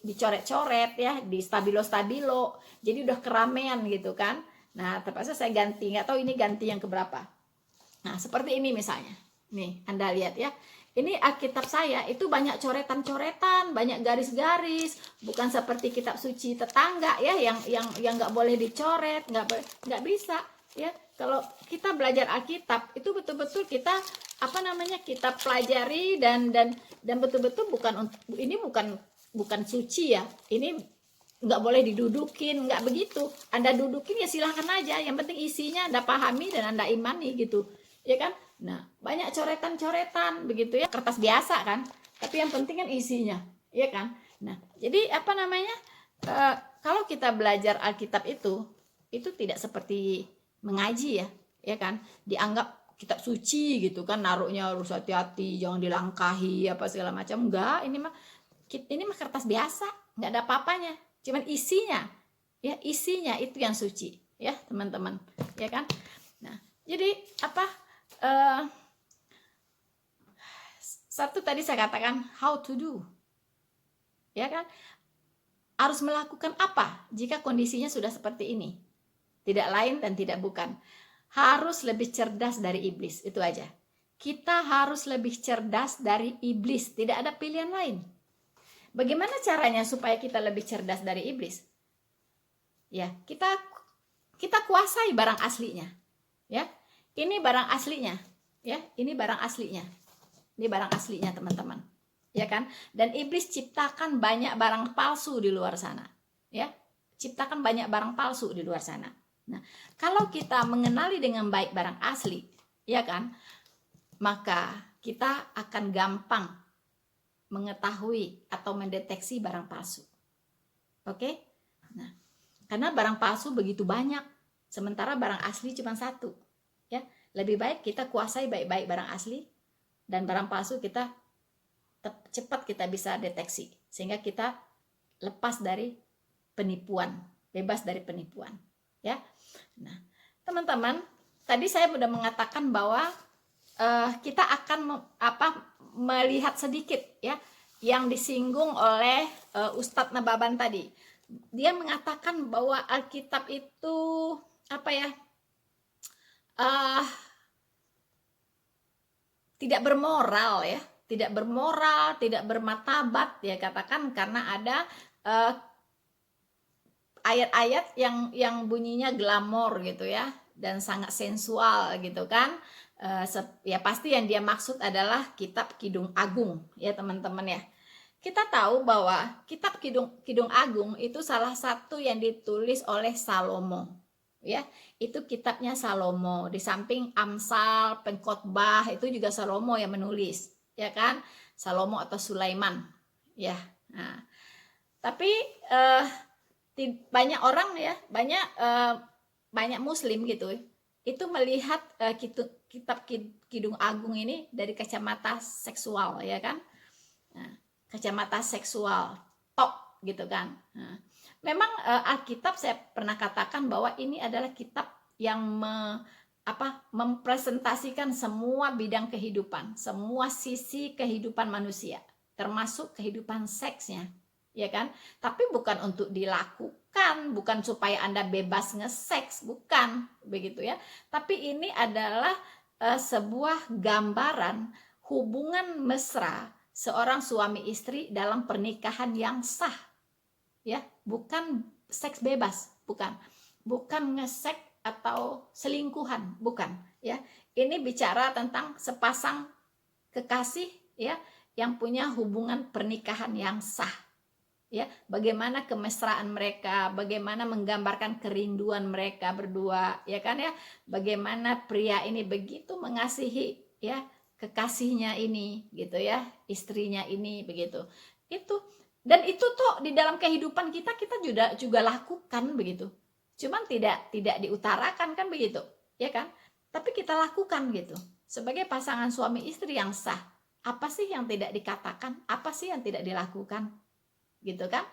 dicoret-coret, ya, di stabilo, jadi udah keramaian gitu kan. Nah, terpaksa saya ganti, nggak tahu ini ganti yang keberapa. Nah, seperti ini misalnya, nih Anda lihat ya. Ini Alkitab saya itu banyak coretan-coretan, banyak garis-garis, bukan seperti kitab suci tetangga ya, yang nggak boleh dicoret, nggak bisa ya. Kalau kita belajar Alkitab itu betul-betul kita kita pelajari dan betul-betul bukan suci ya. Ini nggak boleh didudukin, nggak begitu. Anda dudukin ya silahkan aja, yang penting isinya Anda pahami dan Anda imani gitu, ya kan. Nah, banyak coretan-coretan begitu ya, kertas biasa kan, tapi yang penting kan isinya, ya kan. Nah, jadi kalau kita belajar Alkitab itu tidak seperti mengaji ya kan, dianggap kitab suci gitu kan, naruhnya harus hati-hati, jangan dilangkahi apa segala macam. Enggak, ini mah kertas biasa, nggak ada apa-apanya, cuman isinya itu yang suci ya teman-teman, ya kan. Nah, jadi satu tadi saya katakan how to do, ya kan, harus melakukan apa jika kondisinya sudah seperti ini. Tidak lain dan tidak bukan, harus lebih cerdas dari iblis, itu aja. Kita harus lebih cerdas dari iblis, tidak ada pilihan lain. Bagaimana caranya supaya kita lebih cerdas dari iblis? Ya, kita kuasai barang aslinya, ya. Ini barang aslinya, ya. Ini barang aslinya. Ini barang aslinya, teman-teman. Ya kan? Dan iblis ciptakan banyak barang palsu di luar sana, ya. Ciptakan banyak barang palsu di luar sana. Nah, kalau kita mengenali dengan baik barang asli, ya kan? Maka kita akan gampang mengetahui atau mendeteksi barang palsu. Oke? Nah, karena barang palsu begitu banyak, sementara barang asli cuma satu. Ya, lebih baik kita kuasai baik-baik barang asli, dan barang palsu kita cepat kita bisa deteksi, sehingga kita lepas dari penipuan, bebas dari penipuan, ya. Nah, teman-teman, tadi saya sudah mengatakan bahwa kita akan melihat sedikit ya yang disinggung oleh Ustadz Nababan tadi. Dia mengatakan bahwa Alkitab itu tidak bermoral ya, tidak bermartabat ya, katakan, karena ada ayat-ayat yang bunyinya glamor gitu ya, dan sangat sensual gitu kan. Ya pasti yang dia maksud adalah kitab Kidung Agung ya teman-teman ya. Kita tahu bahwa kitab Kidung Agung itu salah satu yang ditulis oleh Salomo ya. Itu kitabnya Salomo. Di samping Amsal, Pengkhotbah itu juga Salomo yang menulis, ya kan? Salomo atau Sulaiman, ya. Nah, tapi banyak orang ya, banyak Muslim gitu, itu melihat kitab Kidung Agung ini dari kacamata seksual, ya kan? Nah, kacamata seksual, tok gitu kan. Nah, memang Alkitab saya pernah katakan bahwa ini adalah kitab yang mempresentasikan semua bidang kehidupan, semua sisi kehidupan manusia, termasuk kehidupan seksnya, ya kan? Tapi bukan untuk dilakukan, bukan supaya Anda bebas ngeseks, bukan begitu ya. Tapi ini adalah sebuah gambaran hubungan mesra seorang suami istri dalam pernikahan yang sah, ya, bukan seks bebas, bukan ngeseks atau selingkuhan, bukan, ya. Ini bicara tentang sepasang kekasih, ya, yang punya hubungan pernikahan yang sah, ya. Bagaimana kemesraan mereka, bagaimana menggambarkan kerinduan mereka berdua, ya kan ya. Bagaimana pria ini begitu mengasihi, ya, kekasihnya ini, gitu ya, istrinya ini, begitu. Dan itu tuh di dalam kehidupan kita juga lakukan begitu. Cuman tidak diutarakan kan begitu, ya kan? Tapi kita lakukan gitu. Sebagai pasangan suami istri yang sah, apa sih yang tidak dikatakan? Apa sih yang tidak dilakukan? Gitu kan?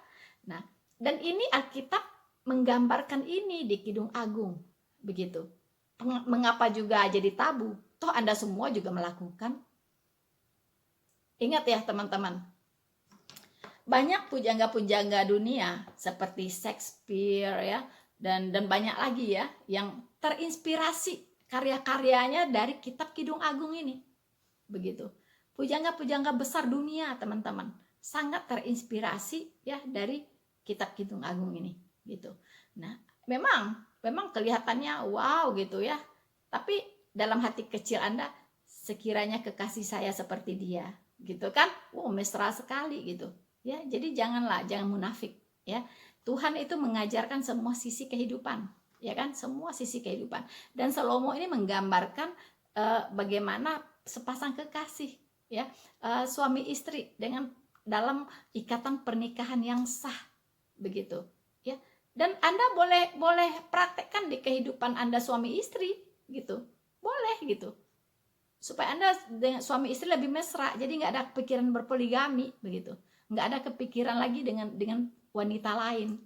Nah, dan ini Alkitab menggambarkan ini di Kidung Agung, begitu. Mengapa juga jadi tabu? Toh Anda semua juga melakukan. Ingat ya teman-teman, banyak pujangga-pujangga dunia seperti Shakespeare ya, dan banyak lagi ya yang terinspirasi karya-karyanya dari kitab Kidung Agung ini, begitu. Pujangga-pujangga besar dunia teman-teman sangat terinspirasi ya dari kitab Kidung Agung ini, gitu. Nah, memang kelihatannya wow gitu ya, tapi dalam hati kecil Anda, sekiranya kekasih saya seperti dia, gitu kan? Mesra sekali gitu ya. Jadi jangan munafik ya. Tuhan itu mengajarkan semua sisi kehidupan, ya kan? Semua sisi kehidupan. Dan Salomo ini menggambarkan bagaimana sepasang kekasih, ya, suami istri dengan dalam ikatan pernikahan yang sah, begitu, ya. Dan Anda boleh praktekkan di kehidupan Anda suami istri, gitu, boleh gitu, supaya Anda dengan suami istri lebih mesra. Jadi nggak ada pikiran berpoligami, begitu, nggak ada kepikiran lagi dengan wanita lain,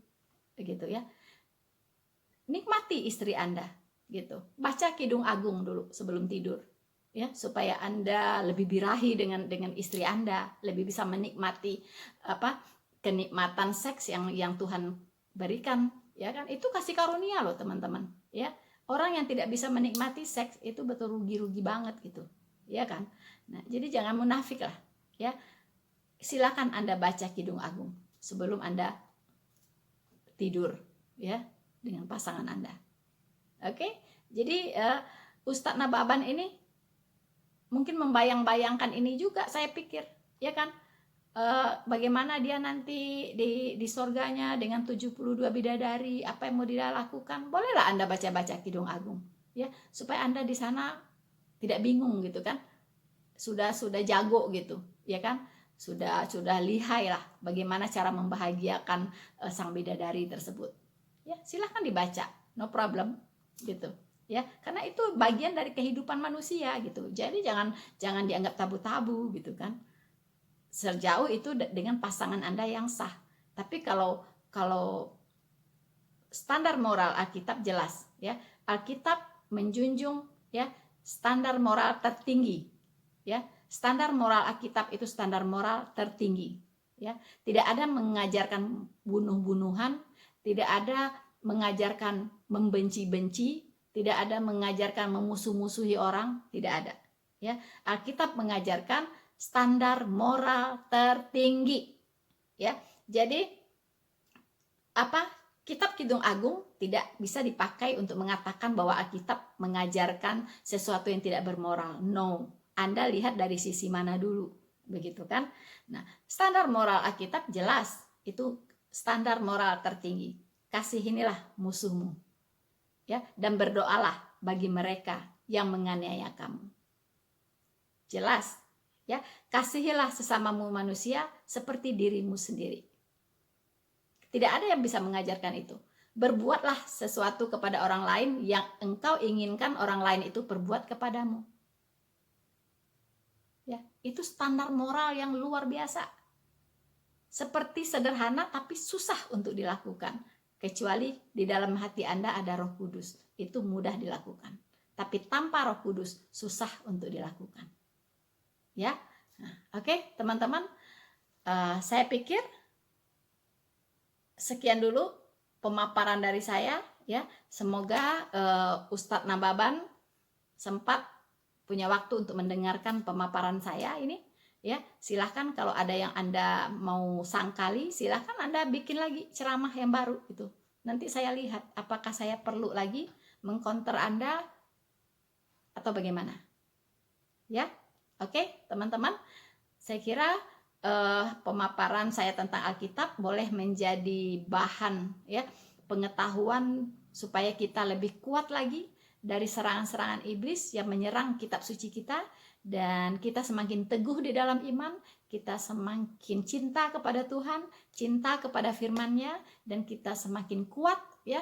begitu ya. Nikmati istri Anda, gitu. Baca Kidung Agung dulu sebelum tidur, ya, supaya Anda lebih birahi dengan istri Anda, lebih bisa menikmati kenikmatan seks yang Tuhan berikan, ya kan? Itu kasih karunia loh teman-teman, ya. Orang yang tidak bisa menikmati seks itu betul rugi banget gitu, ya kan? Nah, jadi jangan munafik lah, ya. Silakan Anda baca Kidung Agung sebelum Anda tidur, ya, dengan pasangan Anda. Oke? Jadi Ustadz Nababan ini mungkin membayang-bayangkan ini juga, saya pikir, ya kan? Bagaimana dia nanti di surganya dengan 72 bidadari, apa yang mau dia lakukan? Bolehlah Anda baca-baca Kidung Agung, ya, supaya Anda di sana tidak bingung gitu kan. Sudah jago gitu, ya kan? Sudah lihai lah bagaimana cara membahagiakan sang bidadari tersebut. Ya, silahkan dibaca, no problem gitu. Ya, karena itu bagian dari kehidupan manusia gitu. Jadi jangan dianggap tabu-tabu gitu kan. Sejauh itu dengan pasangan Anda yang sah. Tapi kalau standar moral Alkitab jelas, ya. Alkitab menjunjung ya standar moral tertinggi, ya. Standar moral Alkitab itu standar moral tertinggi, ya. Tidak ada mengajarkan bunuh-bunuhan, tidak ada mengajarkan membenci-benci, tidak ada mengajarkan memusuh-musuhi orang, tidak ada, ya. Alkitab mengajarkan standar moral tertinggi, ya. Jadi kitab Kidung Agung tidak bisa dipakai untuk mengatakan bahwa Alkitab mengajarkan sesuatu yang tidak bermoral. No, Anda lihat dari sisi mana dulu, begitu kan? Nah, standar moral Alkitab jelas, itu standar moral tertinggi. Kasihinilah musuhmu, ya, dan berdoalah bagi mereka yang menganiaya kamu. Jelas, ya, kasihilah sesamamu manusia seperti dirimu sendiri. Tidak ada yang bisa mengajarkan itu. Berbuatlah sesuatu kepada orang lain yang engkau inginkan orang lain itu berbuat kepadamu. Ya, itu standar moral yang luar biasa. Seperti sederhana tapi susah untuk dilakukan. Kecuali di dalam hati Anda ada Roh Kudus. Itu mudah dilakukan. Tapi tanpa Roh Kudus susah untuk dilakukan. Ya, nah, oke, teman-teman. Saya pikir sekian dulu pemaparan dari saya. Ya, semoga Ustadz Nababan sempat punya waktu untuk mendengarkan pemaparan saya ini. Ya, silahkan kalau ada yang Anda mau sangkali, silahkan Anda bikin lagi ceramah yang baru itu. Nanti saya lihat apakah saya perlu lagi mengcounter Anda atau bagaimana. Ya, oke, teman-teman. Saya kira pemaparan saya tentang Alkitab boleh menjadi bahan, ya, pengetahuan supaya kita lebih kuat lagi dari serangan-serangan iblis yang menyerang kitab suci kita, dan kita semakin teguh di dalam iman, kita semakin cinta kepada Tuhan, cinta kepada firman-Nya, dan kita semakin kuat, ya,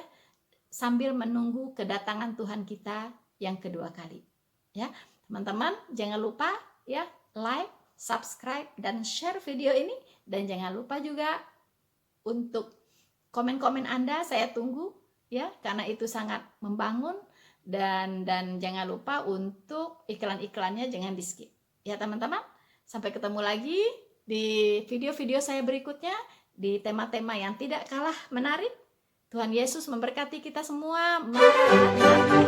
sambil menunggu kedatangan Tuhan kita yang kedua kali. Ya, teman-teman, jangan lupa, ya, like, subscribe, dan share video ini, dan jangan lupa juga untuk komen-komen Anda, saya tunggu, ya, karena itu sangat membangun. Dan jangan lupa untuk iklan-iklannya jangan di skip, ya teman-teman. Sampai ketemu lagi di video-video saya berikutnya di tema-tema yang tidak kalah menarik. Tuhan Yesus memberkati kita semua. Maranatha.